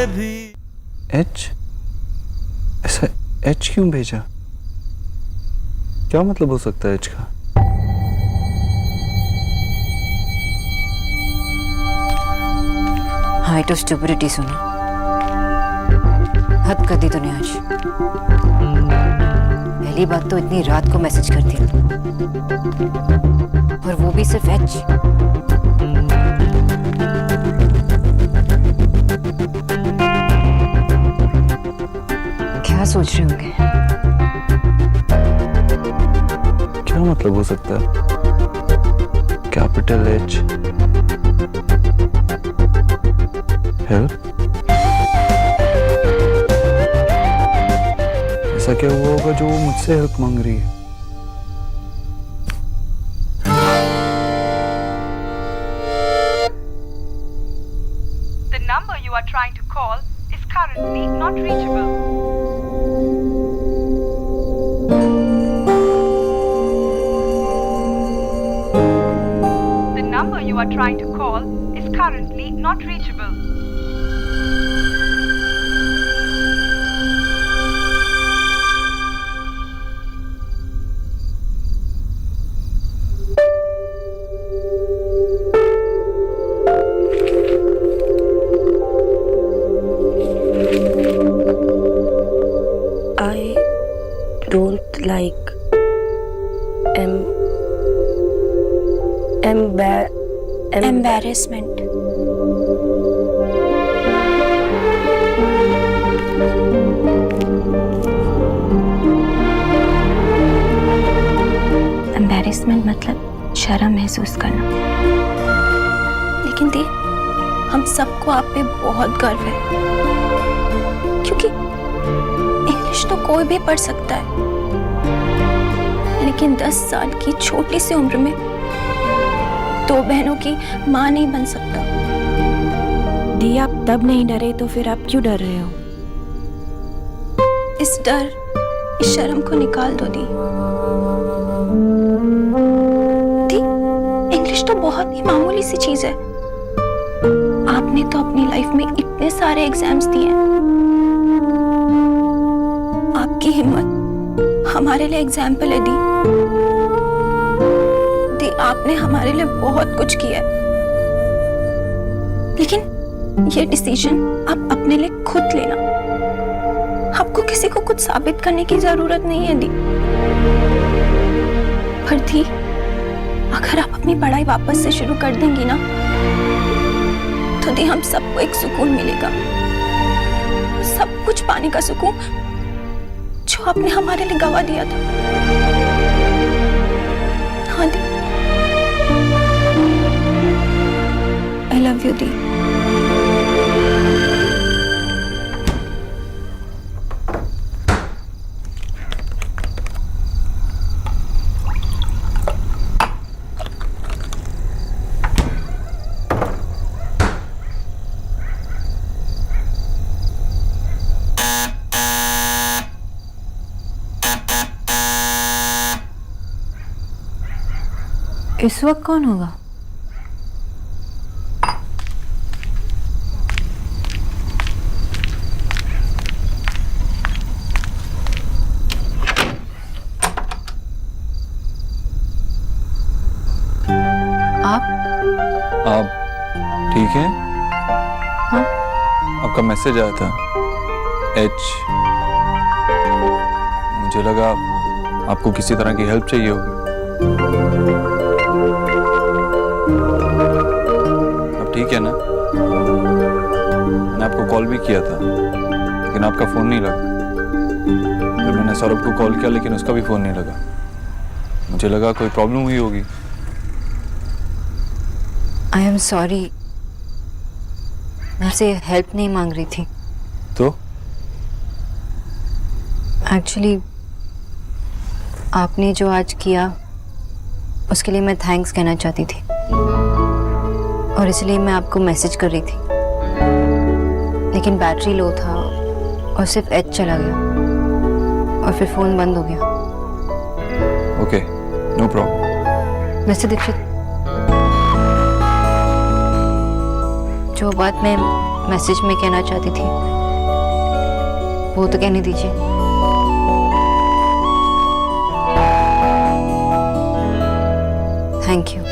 भी। एच? ऐसा एच क्यों भेजा? क्या मतलब हो सकता है एच का? हाइट ऑफ स्टुपिडिटी सुना, हद कर दी तूने आज। पहली बात तो इतनी रात को मैसेज करती और वो भी सिर्फ एच। क्या सोच रहे होंगे? क्या मतलब हो सकता है? Capital H, help? ऐसा क्या हुआ होगा जो वो मुझसे हेल्प मांग रही है? The number you are trying to call is currently not reachable. The number you are trying to call is currently not reachable. I don't like embarrassment. Embarrassment मतलब शर्म महसूस करना। लेकिन दी, हम सबको आप पे बहुत गर्व है, क्योंकि इंग्लिश तो कोई भी पढ़ सकता है, लेकिन 10 साल की छोटी सी उम्र में 2 बहनों की मां नहीं बन सकता। दी, आप तब नहीं डरे तो फिर आप क्यों डर रहे हो? इस डर, इस शर्म को निकाल दो दी। इंग्लिश तो बहुत ही मामूली सी चीज है। आपने तो अपनी लाइफ में इतने सारे एग्जाम्स दिए हैं। आपकी हिम्मत हमारे लिए एग्जाम्पल है दी। आपने हमारे लिए बहुत कुछ किया है, लेकिन ये डिसीजन आप अपने लिए खुद लेना। आपको किसी को कुछ साबित करने की जरूरत नहीं है दी। पर दी, अगर आप अपनी पढ़ाई वापस से शुरू कर देंगी ना, तो दी हम सबको एक सुकून मिलेगा, सब कुछ पाने का सुकून जो आपने हमारे लिए गवा दिया था। हाँ दी, I love you, दी। इस वक्त कौन होगा? आप ठीक हैं? हाँ? आपका मैसेज आया था एच। मुझे लगा आपको किसी तरह की हेल्प चाहिए होगी। आप ठीक है ना? मैंने आपको कॉल भी किया था, लेकिन आपका फोन नहीं लगा। फिर मैंने सौरभ को कॉल किया, लेकिन उसका भी फोन नहीं लगा। मुझे लगा कोई प्रॉब्लम हुई होगी। आई एम सॉरी, मैं आपसे हेल्प नहीं मांग रही थी। तो एक्चुअली आपने जो आज किया उसके लिए मैं थैंक्स कहना चाहती थी, और इसलिए मैं आपको मैसेज कर रही थी, लेकिन बैटरी लो था और सिर्फ एच चला गया और फिर फोन बंद हो गया। Okay, no problem. वैसे दीक्षित, जो बात मैं मैसेज में कहना चाहती थी वो तो कहने दीजिए। थैंक यू,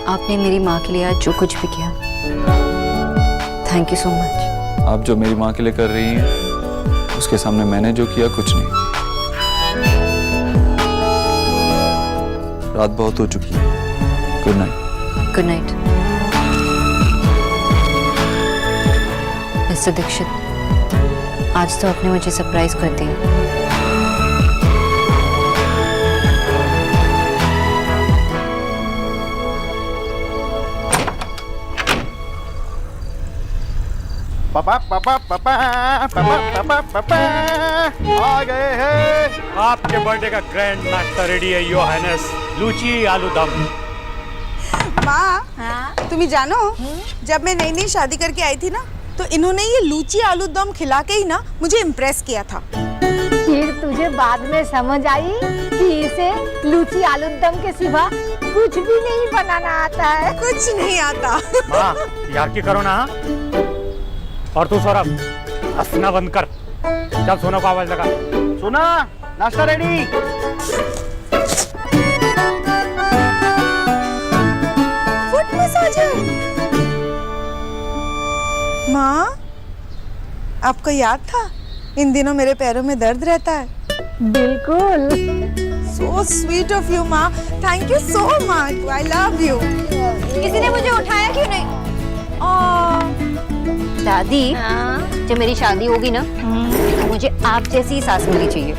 आपने मेरी माँ के लिए आज जो कुछ भी किया, थैंक यू सो मच। आप जो मेरी माँ के लिए कर रही हैं उसके सामने मैंने जो किया कुछ नहीं। रात बहुत हो चुकी है। Good night. Good night mister Dixit, आज तो आपने मुझे सरप्राइज कर दिया। पापा पापा पापा पापा पापा पापा आ गए हैं। आपके बर्थडे का ग्रैंड नाश्ता रेडी है योर हाइनेस। लूची आलू दम। माँ, तुम्हें जानो जब मैं नई नई शादी करके आई थी ना तो इन्होंने ये लूची आलू दम खिला के ही ना मुझे इम्प्रेस किया था। फिर तुझे बाद में समझ आई कि इसे लूची आलू दम के सिवा कुछ भी नहीं बनाना आता है। कुछ नहीं आता। माँ यार की करो ना। और तू सौरभ हंसना बंद कर। जब सोना को आवाज लगा। सोना नाश्ता रेडी। Foot massager. माँ, आपको याद था इन दिनों मेरे पैरों में दर्द रहता है। बिल्कुल। So sweet of you, माँ। Thank you so much. I love you. किसी ने मुझे उठाया क्यों नहीं? दादी, जब मेरी शादी होगी ना तो मुझे आप जैसी ही सास मिलनी चाहिए।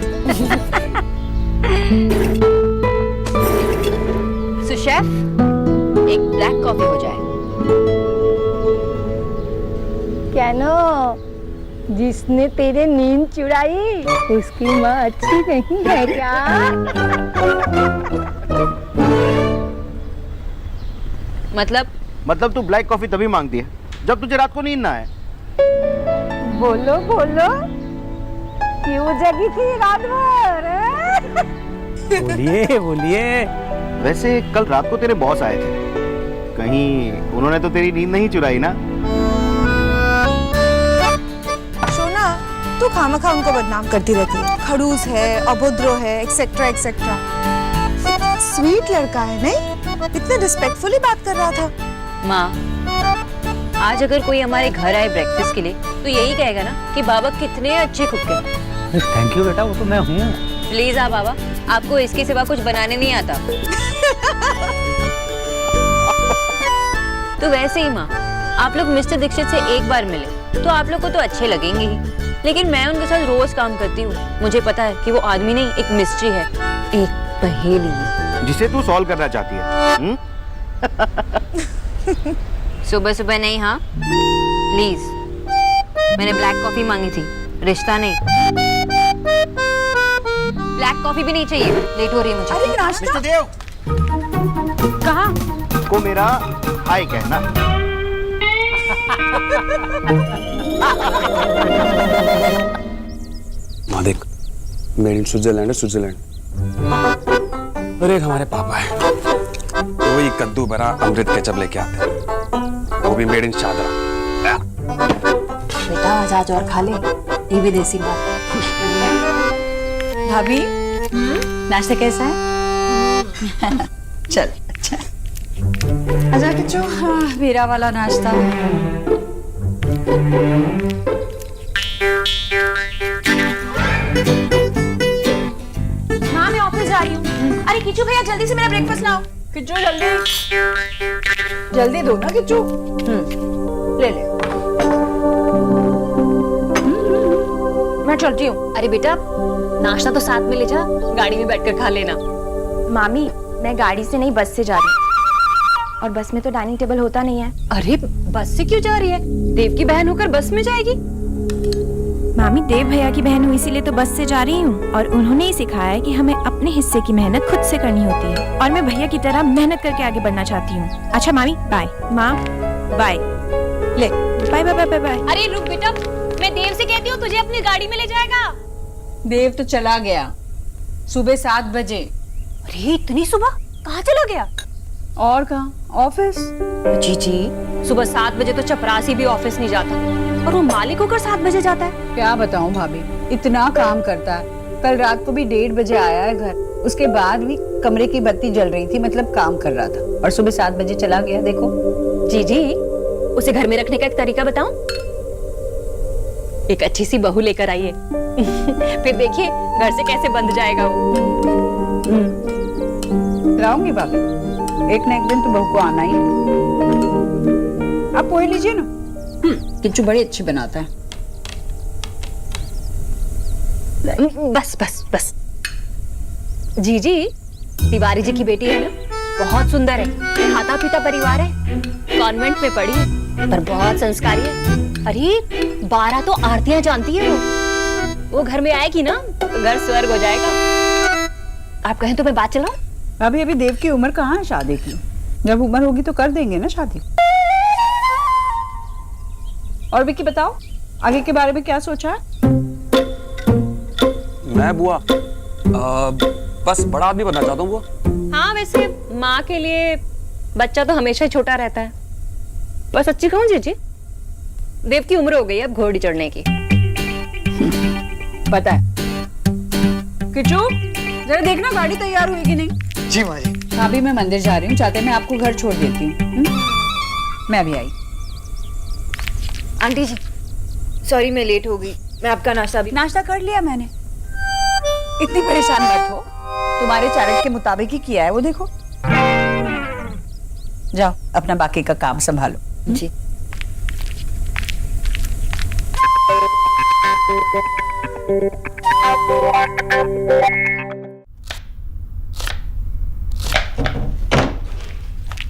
सो शेफ, एक ब्लैक कॉफी हो जाए। क्या नो, जिसने तेरे नींद चुराई उसकी माँ अच्छी नहीं है क्या? मतलब तू ब्लैक कॉफी तभी मांगती है जब तुझे रात को नींद ना आए। बोलो बोलो, क्यों जगी थी रात भर? बोलिए बोलिए। वैसे कल रात को तेरे बॉस आए थे, कहीं उन्होंने तो तेरी नींद नहीं चुराई ना? सोना, तू खामखा उनको बदनाम करती रहती है। खड़ूस है, अभद्र है, एक्सेट्रा एक्सेट्रा। स्वीट लड़का है नहीं? इतने रिस्पेक्टफुली बात कर रहा था। माँ, आज अगर कोई हमारे घर आए ब्रेकफास्ट के लिए तो यही कहेगा ना कि बाबा कितने अच्छे कुक हैं। थैंक यू बेटा, वो तो मैं हूँ। प्लीज बाबा, आपको इसके सिवा कुछ बनाने नहीं आता। तो वैसे ही माँ, आप लोग मिस्टर दीक्षित से एक बार मिले तो आप लोग को तो अच्छे लगेंगे ही, लेकिन मैं उनके साथ रोज काम करती हूँ। मुझे पता है कि वो आदमी नहीं, एक मिस्ट्री है, एक पहेली जिसे तू सॉल्व करना चाहती है। सुबह सुबह नहीं। हाँ प्लीज, मैंने ब्लैक कॉफी मांगी थी, रिश्ता नहीं। ब्लैक कॉफी भी नहीं चाहिए, लेट हो रही है मुझे। अरे नाश्ता। मिस्टर देव, कहाँ? को मेरा हाय कहना। माँ देख, मेड इन स्विट्जरलैंड है, स्विट्जरलैंड। और एक हमारे पापा है, वही कद्दू भरा अमृत केचप लेके आते हैं, वो भी मेड इन चादरा। बेटा आज और खा ले, ये भी देसी बात। भाभी, नाश्ता कैसा है? चल अच्छा। अच्छा किच्चू, मेरा वाला नाश्ता। माँ मैं ऑफिस जा रही हूँ। अरे किचू भैया जल्दी से मेरा ब्रेकफास्ट लाओ। किच्चू जल्दी दो ना किच्चू। ले ले। मैं चलती हूँ। अरे बेटा, नाश्ता तो साथ में ले जा, गाड़ी में बैठकर खा लेना। मामी मैं गाड़ी से नहीं बस से जा रही हूँ, और बस में तो डाइनिंग टेबल होता नहीं है। अरे बस से क्यों जा रही है? देव की बहन होकर बस में जाएगी? मामी देव भैया की बहन हूँ इसीलिए तो बस से जा रही हूँ, और उन्होंने ही सिखाया है कि हमें अपने हिस्से की मेहनत खुद से करनी होती है, और मैं भैया की तरह मेहनत करके आगे बढ़ना चाहती हूँ। अच्छा मामी बाय। माँ बाय। ले बाय बाय बाय बाय। अरे रुक बेटा, मैं देव से कहती हूँ तुझे अपनी गाड़ी में ले जाएगा। देव तो चला गया सुबह 7 बजे। अरे इतनी सुबह कहाँ चला गया? और कहाँ? ऑफिस। जी जी, सुबह 7 बजे तो चपरासी भी ऑफिस नहीं जाता और वो मालिक होकर 7 बजे जाता है। क्या बताऊं भाभी, इतना काम करता है। कल रात को भी 1:30 बजे आया है घर, उसके बाद भी कमरे की बत्ती जल रही थी, मतलब काम कर रहा था, और सुबह 7 बजे चला गया। देखो जी जी, उसे घर में रखने का एक तरीका बताऊं? एक अच्छी सी बहू लेकर आइए फिर देखिए घर से कैसे बंद जाएगा वो। लाऊंगी भाभी, एक ना एक दिन तो बहू को आना ही है। आप पोहे लीजिए ना, किच्चू बड़ी अच्छी बनाता है। बस बस बस। जी जी, तिवारी जी की बेटी है ना, बहुत सुंदर है, खाता पीता परिवार है, कॉन्वेंट में पढ़ी है, पर बहुत संस्कारी है। अरे 12 तो आरतियां जानती है वो घर में आएगी ना तो घर स्वर्ग हो जाएगा। आप कहें तो मैं बात चलाऊं? अभी अभी देव की उम्र कहाँ है शादी की, जब उम्र होगी तो कर देंगे ना शादी। और विक्की बताओ, आगे के बारे में क्या सोचा है? मैं बुआ बस बड़ा आदमी बनना चाहता हूँ बुआ। हाँ, वैसे माँ के लिए बच्चा तो हमेशा ही छोटा रहता है। बस सच्ची कहूँ जीजी, देव की उम्र हो गई अब घोड़ी चढ़ने की। पता है। किच्चू जरा देखना गाड़ी तैयार हुई कि नहीं। जी माँ जी। अभी मैं मंदिर जा रही हूँ, चाहते मैं आपको घर छोड़ देती हूँ। मैं भी आई। आंटी जी सॉरी मैं लेट हो गई, मैं आपका नाश्ता भी नाश्ता कर लिया मैंने। इतनी परेशान मत हो, तुम्हारे चार्ट के मुताबिक ही किया है वो, देखो। जाओ अपना बाकी का काम संभालो। जी।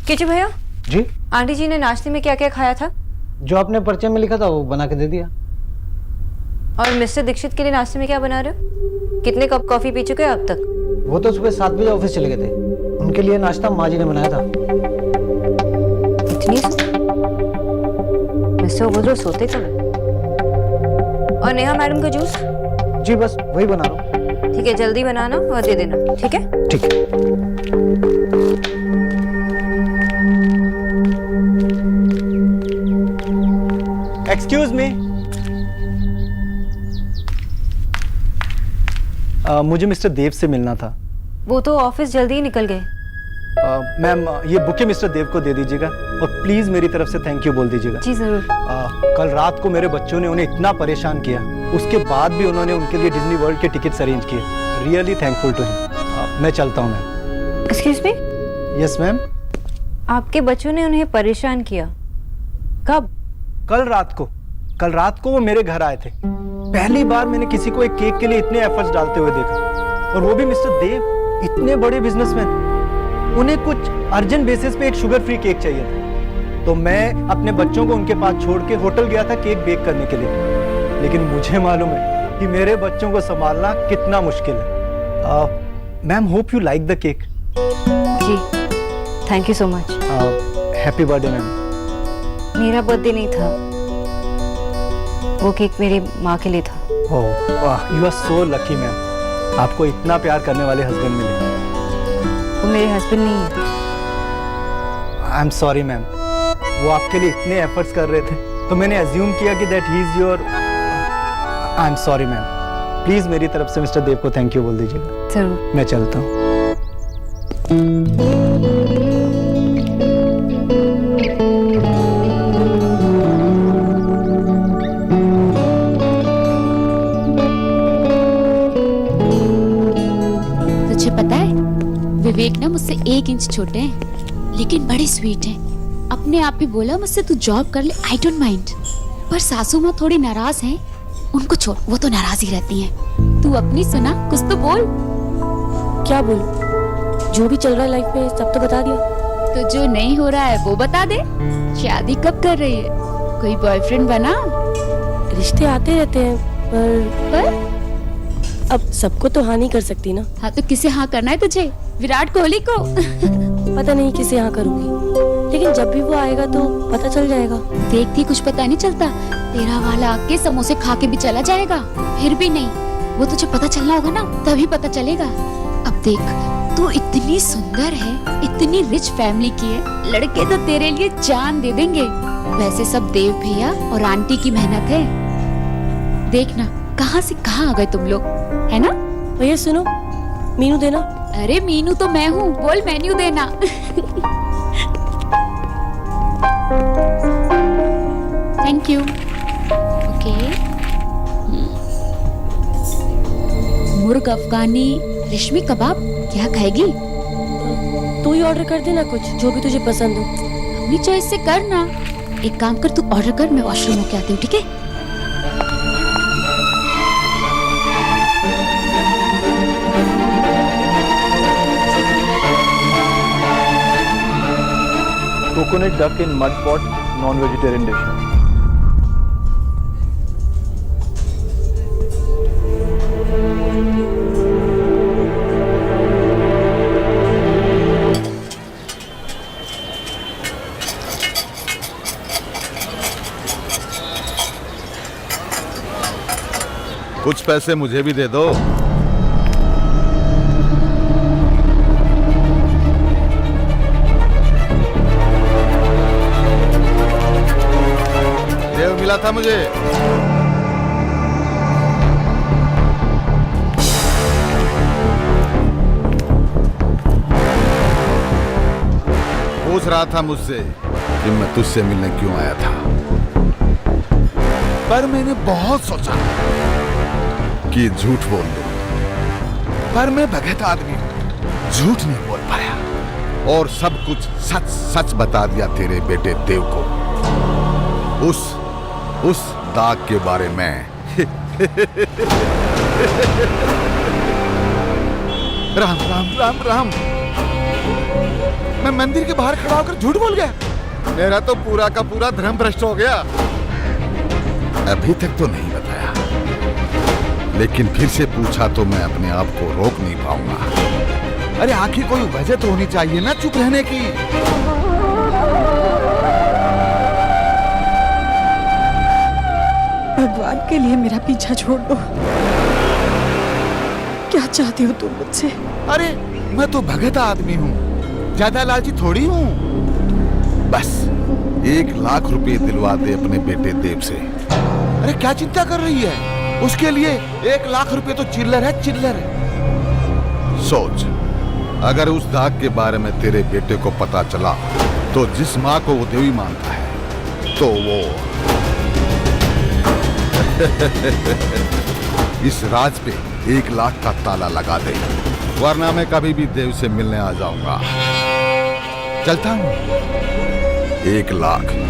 किचू भैया जी, आंटी जी ने नाश्ते में क्या क्या खाया था? जो आपने पर्चे में लिखा था वो बना के दे दिया। और मिस्टर दीक्षित के लिए नाश्ते में क्या बना रहे हो? कितने कप कॉफी पी चुके हो अब तक? वो तो सुबह 7 बजे ऑफिस चले गए थे, उनके लिए नाश्ता माँ जी ने बनाया था। इतनी मिस्टर उबद्रो सोते कब है? और नेहा मैडम का जूस? जी बस वही बना रहा हूँ। ठीक है, जल्दी बनाना और दे देना, ठीक है? ठीक है। एक्सक्यूज मी, मुझे मिस्टर देव से मिलना था। वो तो ऑफिस जल्दी ही निकल गए। मैम ये बुके मिस्टर देव को दे दीजिएगा और प्लीज मेरी तरफ से थैंक यू बोल दीजिएगा। जी जरूर। कल रात को मेरे बच्चों ने उन्हें इतना परेशान किया, उसके बाद भी उन्होंने उनके लिए डिज्नी वर्ल्ड के टिकट्स अरेंज किए। Really thankful to him. मैं चलता हूँ ma'am. Excuse me. Yes ma'am. आपके बच्चों ने उन्हें परेशान किया कब? कल रात को वो मेरे घर आए थे। पहली बार मैंने किसी को एक केक के लिए इतने एफर्ट्स डालते हुए देखा, और वो भी मिस्टर देव, इतने बड़े बिजनेसमैन। उन्हें कुछ अर्जेंट बेसिस पे एक शुगर फ्री केक चाहिए था, तो मैं अपने बच्चों को उनके पास छोड़ के होटल गया था केक बेक करने के लिए। लेकिन मुझे मालूम है कि मेरे बच्चों को संभालना कितना मुश्किल है। Ma'am hope you like the cake. जी thank you so much. Happy birthday ma'am. मेरा बर्थडे नहीं था, वो केक मेरी माँ के लिए था। ओह वाह, you are so lucky ma'am, आपको इतना प्यार करने वाले हस्बैंड मिले। वो मेरे हस्बैंड नहीं है। आई एम सॉरी मैम, वो आपके लिए इतने एफर्ट्स कर रहे थे तो मैंने अज्यूम किया कि that he is your. I am sorry ma'am, please मेरी तरफ से मिस्टर देव को थैंक यू बोल दीजिएगा। जरूर। मैं चलता हूँ। तुझे पता है विवेक ना मुझसे 1 इंच छोटे हैं, लेकिन बड़े स्वीट हैं। अपने आप ही बोला मुझसे तू जॉब कर ले, आई डोंट माइंड। पर सासू माँ थोड़ी नाराज हैं, उनको छोड़, वो तो नाराज ही रहती हैं। तू अपनी सुना, कुछ तो बोल। क्या बोल? जो भी चल रहा है लाइफ में सब तो बता दिया। तो जो नहीं हो रहा है वो बता दे। शादी कब कर रही है? कोई बॉयफ्रेंड बना? रिश्ते आते रहते हैं, पर अब सबको तो हाँ नहीं कर सकती ना। हाँ तो किसे हाँ करना है तुझे? विराट कोहली को? पता नहीं किसे हाँ करूंगी, लेकिन जब भी वो आएगा तो पता चल जाएगा। देखती कुछ पता नहीं चलता, तेरा वाला आके समोसे खा के भी चला जाएगा। फिर भी नहीं, वो तुझे पता चलना होगा ना, तभी पता चलेगा। अब देख, तू तू इतनी सुंदर है, इतनी रिच फैमिली की है, लड़के तो तेरे लिए जान दे देंगे। वैसे सब देव भैया और आंटी की मेहनत है। देखना कहाँ से कहाँ आ गए तुम लोग, है ना? भैया सुनो, मीनू देना। अरे मीनू तो मैं हूँ, बोल मेन्यू देना। Thank you. ओके। मुर्ग अफगानी रेशमी कबाब, क्या खाएगी? तू ही ऑर्डर कर देना कुछ जो भी तुझे पसंद हो। अपनी चॉइस से करना। एक काम कर, तू ऑर्डर कर, मैं वॉशरूम होके आती हूँ, ठीक है? Coconut duck in mud pot, non vegetarian dish. कुछ पैसे मुझे भी दे दो। देव मिला था मुझे। पूछ रहा था मुझसे कि मैं तुझसे मिलने क्यों आया था, पर मैंने बहुत सोचा कि झूठ बोल दूं, पर मैं भगत आदमी हूं, झूठ नहीं बोल पाया और सब कुछ सच सच बता दिया तेरे बेटे देव को, उस दाग के बारे में। राम राम राम राम। मैं मंदिर के बाहर खड़ा होकर झूठ बोल गया। मेरा तो पूरा का पूरा धर्म भ्रष्ट हो गया। अभी तक तो नहीं बताया, लेकिन फिर से पूछा तो मैं अपने आप को रोक नहीं पाऊंगा। अरे आखिर कोई वजह तो होनी चाहिए ना चुप रहने की। भगवान के लिए मेरा पीछा छोड़ दो। क्या चाहती हो तुम मुझसे? अरे मैं तो भगत आदमी हूँ, ज्यादा लालची थोड़ी हूँ। बस 1 लाख रुपए दिलवा दे अपने बेटे देव से। अरे क्या चिंता कर रही है? उसके लिए 1 लाख रुपए तो चिल्लर है, चिल्लर। सोच, अगर उस दाग के बारे में तेरे बेटे को पता चला तो जिस माँ को वो देवी मानता है तो वो इस राज पे 1 लाख का ताला लगा दे, वरना मैं कभी भी देव से मिलने आ जाऊंगा। चलता हूँ। 1 लाख।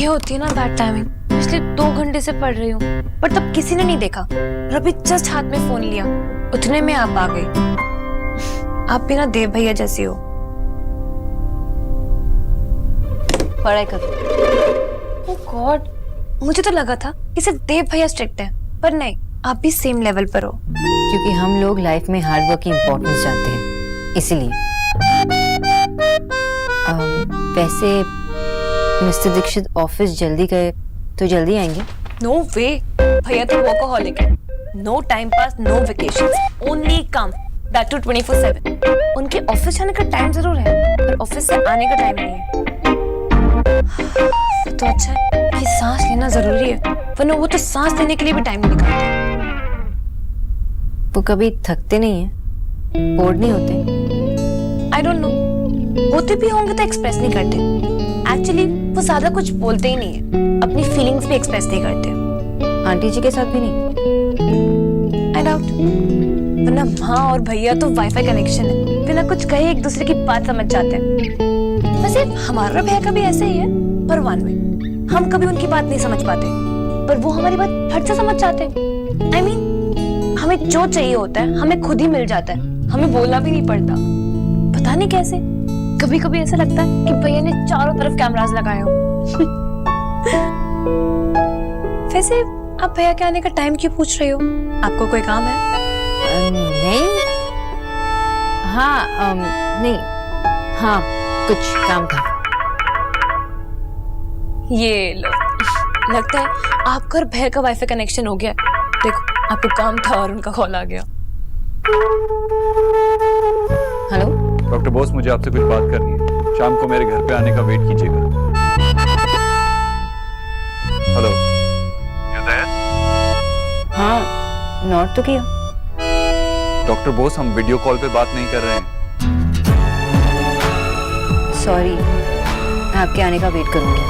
होती है ना बैड टाइमिंग। पिछले 2 घंटे से पढ़ रही हूँ, पर तब किसी ने नहीं देखा और अभी जस्ट हाथ में फोन लिया, उतने में आप आ गई। आप भी ना देव भैया जैसी हो। पढ़ाई करो। ओह गॉड, मुझे तो लगा था कि सिर्फ देव भैया स्ट्रिक्ट है, पर नहीं, आप भी सेम लेवल पर हो। क्योंकि हम लोग लाइफ में हार्ड वर्क की इम्पोर्टेंस जानते हैं, इसीलिए। वैसे मिस्टर दीक्षित ऑफिस जल्दी गए तो जल्दी आएंगे? नो वे, भैया तो वर्कहॉलिक है। No time pass, no vacations, only काम, दैट टू 24/7। उनके ऑफिस जाने का टाइम जरूर है, पर ऑफिस से आने का टाइम नहीं है। तो अच्छा है कि सांस लेना जरूरी है, वरना वो तो सांस लेने के लिए भी टाइम नहीं निकालते। वो कभी थकते नहीं है? बोर्ड नहीं होते? आई डोंट नो, होते भी होंगे तो एक्सप्रेस नहीं करते। एक्चुअली वो ज्यादा कुछ बोलते ही नहीं है, अपनी फीलिंग्स भी एक्सप्रेस नहीं करते। आंटी जी के साथ भी नहीं? आई डाउट, वरना माँ और भैया तो वाईफाई कनेक्शन है, बिना कुछ कहे एक दूसरे की बात समझ जाते हैं। वैसे हमारा भैया का भी ऐसे ही है, पर वन में हम कभी उनकी बात नहीं समझ पाते, पर वो हमारी बात फट से समझ जाते हैं। आई मीन, हमें जो चाहिए होता है हमें खुद ही मिल जाता है, हमें बोलना भी नहीं पड़ता। पता नहीं कैसे, कभी कभी ऐसा लगता है कि भैया ने चारों तरफ कैमरास लगाए हो। वैसे आप भैया के आने का टाइम क्यों पूछ रही हो? आपको कोई काम है? नहीं, हाँ नहीं, हाँ कुछ काम था। ये लो, लगता है आपका और भैया का वाईफाई कनेक्शन हो गया। देखो, आपको काम था और उनका कॉल आ गया। हेलो डॉक्टर बोस, मुझे आपसे कुछ बात करनी है। शाम को मेरे घर पे आने का वेट कीजिएगा। हेलो, हाँ, नोट तो किया। डॉक्टर बोस, हम वीडियो कॉल पे बात नहीं कर रहे हैं। सॉरी, मैं आपके आने का वेट करूंगी।